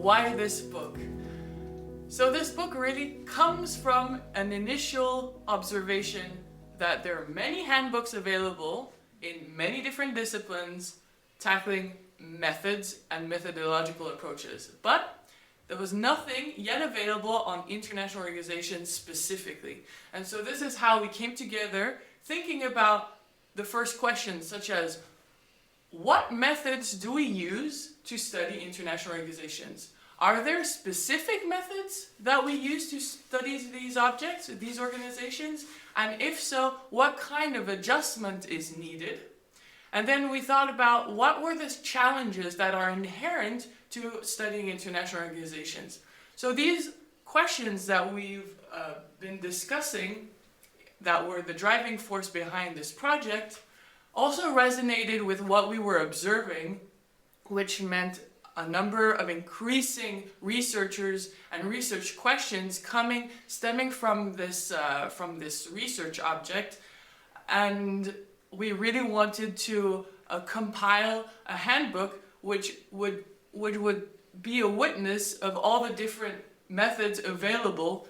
why this book? So this book really comes from an initial observation that there are many handbooks available in many different disciplines tackling methods and methodological approaches, but there was nothing yet available on international organizations specifically. And so this is how we came together, thinking about the first questions, such as what methods do we use to study international organizations? Are there specific methods that we use to study these objects, these organizations? And if so, what kind of adjustment is needed? And then we thought about what were the challenges that are inherent to studying international organizations. So these questions that we've been discussing, that were the driving force behind this project, also resonated with what we were observing, which meant a number of increasing researchers and research questions stemming from this research object. And we really wanted to compile a handbook which would be a witness of all the different methods available,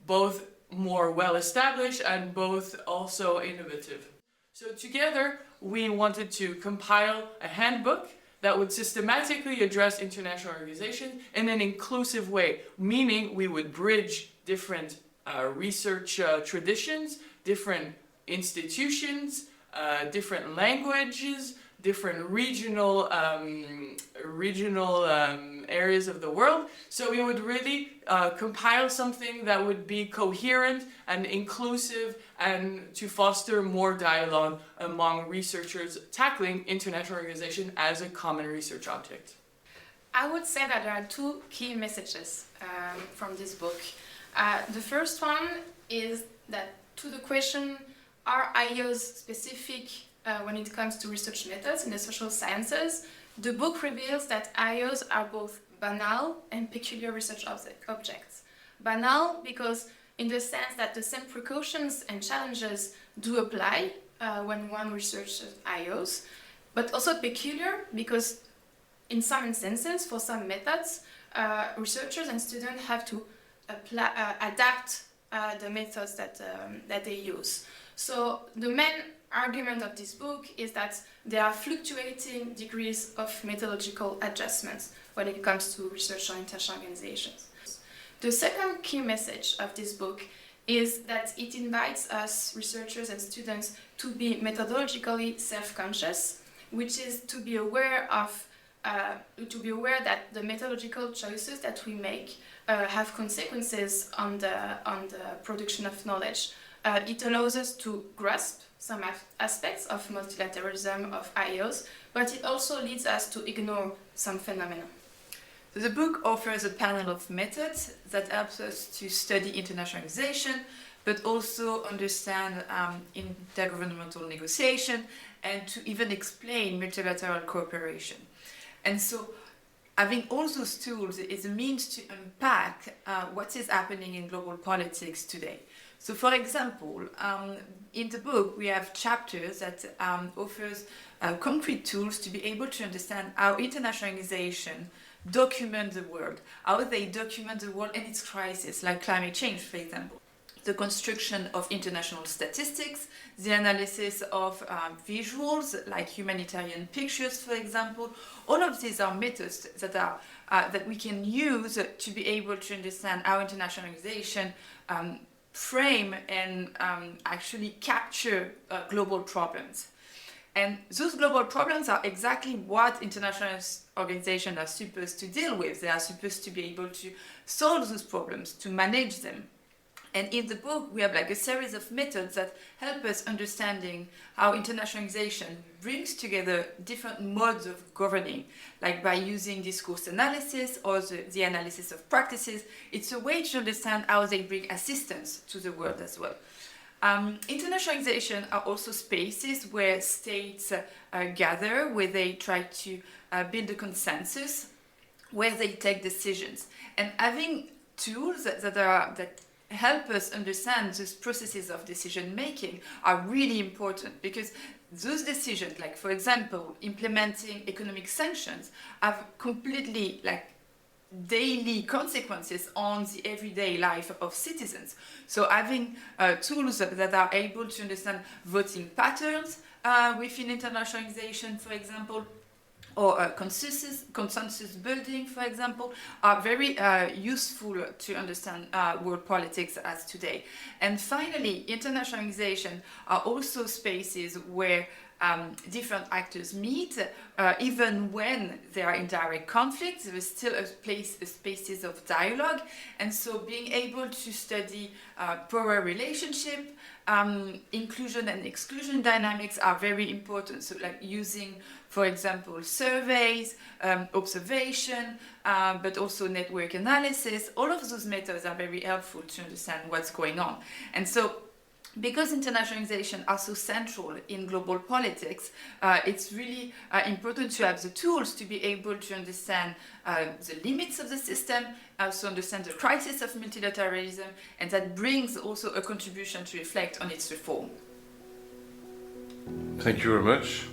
both more well established and both also innovative. So together we wanted to compile a handbook that would systematically address international organizations in an inclusive way, meaning we would bridge different research traditions, different institutions, different languages, different regional areas of the world. So we would really compile something that would be coherent and inclusive and to foster more dialogue among researchers tackling international organization as a common research object. I would say that there are two key messages from this book. The first one is that to the question, are IOs specific when it comes to research methods in the social sciences? The book reveals that IOs are both banal and peculiar research objects. Banal because in the sense that the same precautions and challenges do apply when one researches IOs, but also peculiar because in some instances, for some methods, researchers and students have to adapt the methods that they use. So the main argument of this book is that there are fluctuating degrees of methodological adjustments when it comes to research on international organizations. The second key message of this book is that it invites us, researchers and students, to be methodologically self-conscious, which is to be aware that the methodological choices that we make have consequences on the production of knowledge. It allows us to grasp some aspects of multilateralism, of IOs, but it also leads us to ignore some phenomena. The book offers a panel of methods that helps us to study international organization, but also understand intergovernmental negotiation and to even explain multilateral cooperation. And so having all those tools is a means to unpack what is happening in global politics today. So for example, in the book we have chapters that offers concrete tools to be able to understand how international organizations document the world, how they document the world and its crisis, like climate change, for example. The construction of international statistics, the analysis of visuals, like humanitarian pictures, for example. All of these are methods that we can use to be able to understand how international organizations frame and actually capture global problems. And those global problems are exactly what international organizations are supposed to deal with. They are supposed to be able to solve those problems, to manage them. And in the book, we have like a series of methods that help us understanding how international organization brings together different modes of governing, like by using discourse analysis or the analysis of practices. It's a way to understand how they bring assistance to the world as well. International organizations are also spaces where states gather, where they try to build a consensus, where they take decisions. And having tools that help us understand these processes of decision making are really important, because those decisions, like for example implementing economic sanctions, have completely daily consequences on the everyday life of citizens. So having tools that are able to understand voting patterns within internationalization, for example, or consensus building, for example, are very useful to understand world politics as today. And finally, internationalization are also spaces where different actors meet, even when they are in direct conflict. There is still spaces of dialogue, and so being able to study power relationship, inclusion and exclusion dynamics are very important. So like using, for example, surveys, observation, but also network analysis, all of those methods are very helpful to understand what's going on. And so because internationalization are so central in global politics, it's really important to have the tools to be able to understand the limits of the system, also understand the crisis of multilateralism, and that brings also a contribution to reflect on its reform. Thank you very much.